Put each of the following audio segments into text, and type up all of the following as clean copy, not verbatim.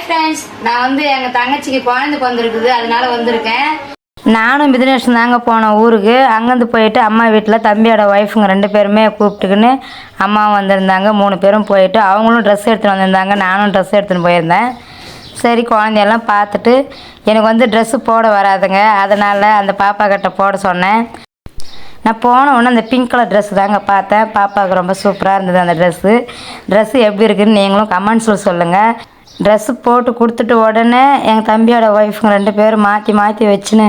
Friends, நான் வந்து எங்கள் தங்கச்சிக்கு குழந்தை பிறந்திருக்குது, அதனால வந்திருக்கேன். நானும் பிஸ்னஸ் தாங்க போனேன் ஊருக்கு. அங்கேருந்து போயிட்டு அம்மா வீட்டில் தம்பியோட ஒய்ஃபுங்க 2 பேருமே கூப்பிட்டுக்குன்னு அம்மாவும் வந்திருந்தாங்க. 3 பேரும் போயிட்டு அவங்களும் ட்ரெஸ் எடுத்துகிட்டு வந்திருந்தாங்க. நானும் ட்ரெஸ் எடுத்துகிட்டு போயிருந்தேன். சரி, குழந்தையெல்லாம் பார்த்துட்டு எனக்கு வந்து ட்ரெஸ்ஸு போட வராதுங்க, அதனால் அந்த பாப்பா கிட்ட போட சொன்னேன். நான் போன உடனே அந்த பிங்க் கலர் ட்ரெஸ் தாங்க பார்த்தேன். பாப்பாவுக்கு ரொம்ப சூப்பராக இருந்தது அந்த ட்ரெஸ்ஸு எப்படி இருக்குதுன்னு நீங்களும் கமெண்ட்ஸில் சொல்லுங்கள். ட்ரெஸ்ஸு போட்டு கொடுத்துட்டு உடனே எங்கள் தம்பியோட ஒய்ஃபுங்க 2 பேரும் மாற்றி வச்சுன்னு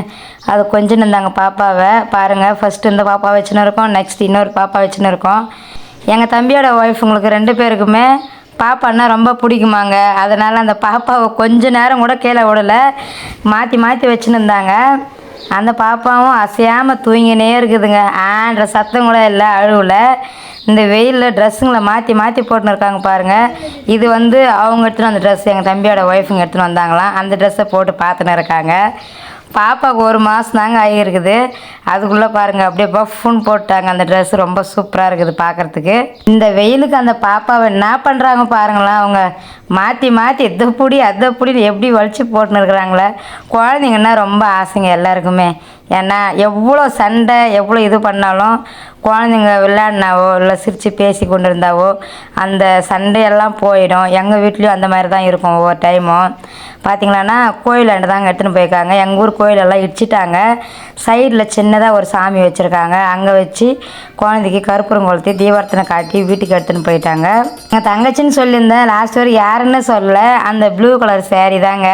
அது கொஞ்சம் இருந்தாங்க பாப்பாவை. பாருங்கள், ஃபஸ்ட்டு இந்த பாப்பா வச்சுன்னு இருக்கோம், நெக்ஸ்ட் இன்னொரு பாப்பா வச்சுன்னு இருக்கோம். எங்கள் தம்பியோட ஒய்ஃபுங்களுக்கு 2 பேருக்குமே பாப்பான்னா ரொம்ப பிடிக்குமாங்க. அதனால் அந்த பாப்பாவை கொஞ்ச நேரம் கூட கீழே விடலை, மாற்றி வச்சுன்னு இருந்தாங்க. அந்த பாப்பாவும் அசையாமல் தூங்கினே இருக்குதுங்க. ஆன்ற சத்தம் கூட இல்லை, அழுவில். இந்த வெயிலில் ட்ரெஸ்ஸுங்களை மாற்றி போட்டுன்னு இருக்காங்க பாருங்கள். இது வந்து அவங்க எடுத்துன்னு அந்த ட்ரெஸ் எங்கள் தம்பியோட ஒய்ஃபுங்க எடுத்துன்னு வந்தாங்களாம். அந்த ட்ரெஸ்ஸை போட்டு பார்த்துன்னு இருக்காங்க. பாப்பாவுக்கு 1 மாதம் தாங்க ஆகியிருக்குது. அதுக்குள்ளே பாருங்கள் அப்படியே பஃப்னு போட்டாங்க. அந்த ட்ரெஸ்ஸு ரொம்ப சூப்பராக இருக்குது பார்க்குறதுக்கு. இந்த வெயிலுக்கு அந்த பாப்பாவை என்ன பண்ணுறாங்க பாருங்களேன். அவங்க மாற்றி இதை பிடி அதை பிடின்னு எப்படி வலிச்சு போட்டுன்னு இருக்கிறாங்களே. குழந்தைங்கன்னா ரொம்ப ஆசைங்க எல்லாருக்குமே. ஏன்னா எவ்வளோ சண்டை எவ்வளோ இது பண்ணாலும் குழந்தைங்க விளையாடினாவோ இல்லை சிரித்து பேசி கொண்டு இருந்தாவோ அந்த சண்டையெல்லாம் போயிடும். எங்கள் வீட்லேயும் அந்த மாதிரி தான் இருக்கும் ஒவ்வொரு டைமும். பார்த்திங்களான்னா கோயிலாண்டு தாங்க எடுத்துன்னு போயிருக்காங்க. எங்கள் ஊர் கோயிலெல்லாம் இடிச்சிட்டாங்க. சைடில் சின்னதாக ஒரு சாமி வச்சுருக்காங்க. அங்கே வச்சு குழந்தைக்கு கற்பூரம் கொளுத்தி தீபார்த்தனை காட்டி வீட்டுக்கு எடுத்துன்னு போயிட்டாங்க. எங்கள் தங்கச்சின்னு சொல்லியிருந்தேன், லாஸ்ட் வரை யாருன்னு சொல்லலை. அந்த ப்ளூ கலர் சேரீ தாங்க.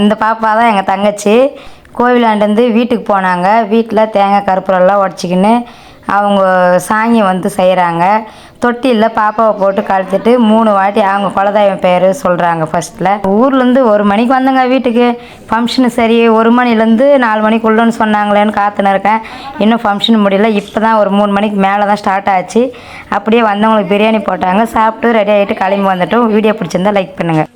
இந்த பாப்பா தான் எங்கள் தங்கச்சி. கோவிலாண்டேருந்து வீட்டுக்கு போனாங்க. வீட்டில் தேங்காய் கற்பூரம்லாம் உடச்சிக்கின்னு அவங்க சாங்கி வந்து செய்கிறாங்க. தொட்டியில் பாப்பாவை போட்டு கழுத்துட்டு 3 வாட்டி அவங்க குலதெய்வம் பேர் சொல்கிறாங்க. ஃபஸ்ட்டில் ஊர்லேருந்து 1 மணிக்கு வந்தங்க வீட்டுக்கு. ஃபங்க்ஷனு சரி 1 மணிலேருந்து 4 மணிக்குள்ளன்னு சொன்னாங்களேன்னு காத்துன்னு இருக்கேன். இன்னும் ஃபங்க்ஷன் முடியல. இப்போ தான் ஒரு 3 மணிக்கு மேலே தான் ஸ்டார்ட் ஆச்சு. அப்படியே வந்தவங்களுக்கு பிரியாணி போட்டாங்க. சாப்பிட்டு ரெடி ஆகிட்டு கிளம்பி வந்துட்டோம். வீடியோ பிடிச்சிருந்தா லைக் பண்ணுங்கள்.